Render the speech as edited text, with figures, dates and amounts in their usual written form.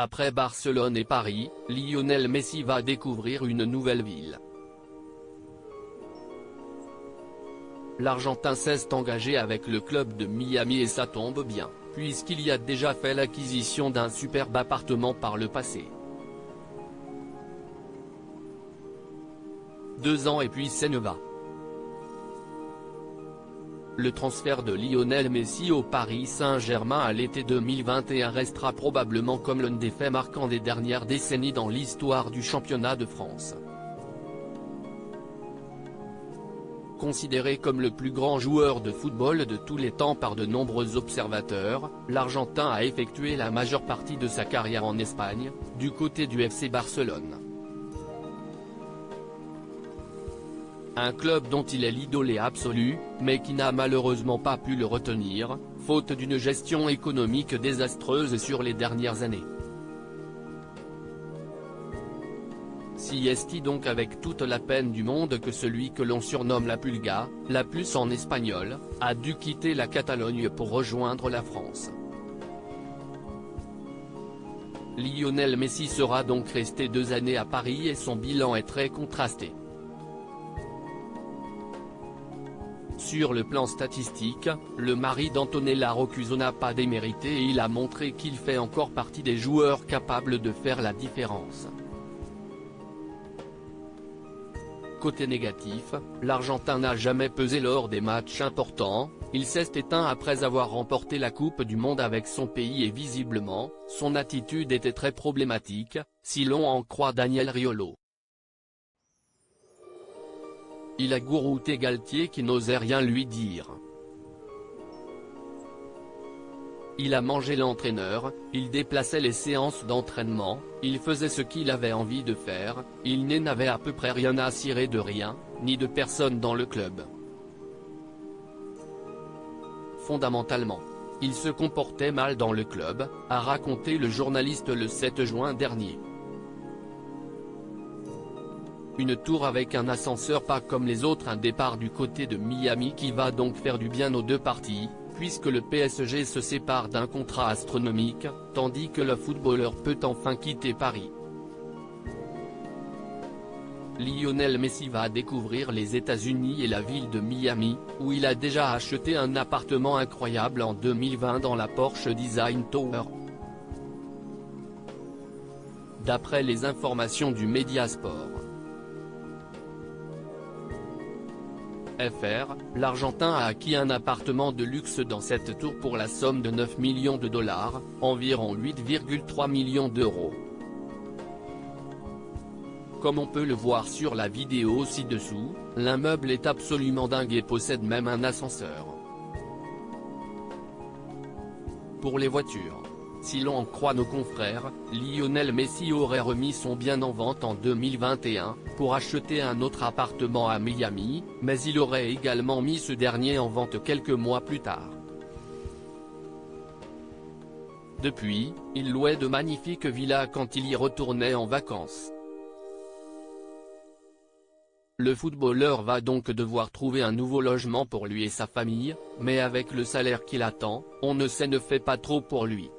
Après Barcelone et Paris, Lionel Messi va découvrir une nouvelle ville. L'Argentin s'est engagé avec le club de Miami et ça tombe bien, puisqu'il y a déjà fait l'acquisition d'un superbe appartement par le passé. 2 ans et puis c'est Neva. Le transfert de Lionel Messi au Paris Saint-Germain à l'été 2021 restera probablement comme l'un des faits marquants des dernières décennies dans l'histoire du championnat de France. Considéré comme le plus grand joueur de football de tous les temps par de nombreux observateurs, l'Argentin a effectué la majeure partie de sa carrière en Espagne, du côté du FC Barcelone. Un club dont il est l'idole absolu, mais qui n'a malheureusement pas pu le retenir, faute d'une gestion économique désastreuse sur les dernières années. Si est donc avec toute la peine du monde que celui que l'on surnomme la Pulga, la puce en espagnol, a dû quitter la Catalogne pour rejoindre la France. Lionel Messi sera donc resté 2 années à Paris et son bilan est très contrasté. Sur le plan statistique, le mari d'Antonella Roccuzzo n'a pas démérité et il a montré qu'il fait encore partie des joueurs capables de faire la différence. Côté négatif, l'Argentin n'a jamais pesé lors des matchs importants, il s'est éteint après avoir remporté la Coupe du Monde avec son pays et visiblement, son attitude était très problématique, si l'on en croit Daniel Riolo. Il a gourouté Galtier qui n'osait rien lui dire. Il a mangé l'entraîneur, il déplaçait les séances d'entraînement, il faisait ce qu'il avait envie de faire, il n'avait à peu près rien à cirer de rien, ni de personne dans le club. Fondamentalement, il se comportait mal dans le club, a raconté le journaliste le 7 juin dernier. Une tour avec un ascenseur pas comme les autres, un départ du côté de Miami qui va donc faire du bien aux deux parties, puisque le PSG se sépare d'un contrat astronomique, tandis que le footballeur peut enfin quitter Paris. Lionel Messi va découvrir les États-Unis et la ville de Miami, où il a déjà acheté un appartement incroyable en 2020 dans la Porsche Design Tower. D'après les informations du Mediasport. FR, l'Argentin a acquis un appartement de luxe dans cette tour pour la somme de 9 millions de dollars, environ 8,3 millions d'euros. Comme on peut le voir sur la vidéo ci-dessous, l'immeuble est absolument dingue et possède même un ascenseur. Pour les voitures. Si l'on en croit nos confrères, Lionel Messi aurait remis son bien en vente en 2021, pour acheter un autre appartement à Miami, mais il aurait également mis ce dernier en vente quelques mois plus tard. Depuis, il louait de magnifiques villas quand il y retournait en vacances. Le footballeur va donc devoir trouver un nouveau logement pour lui et sa famille, mais avec le salaire qu'il attend, on ne fait pas trop pour lui.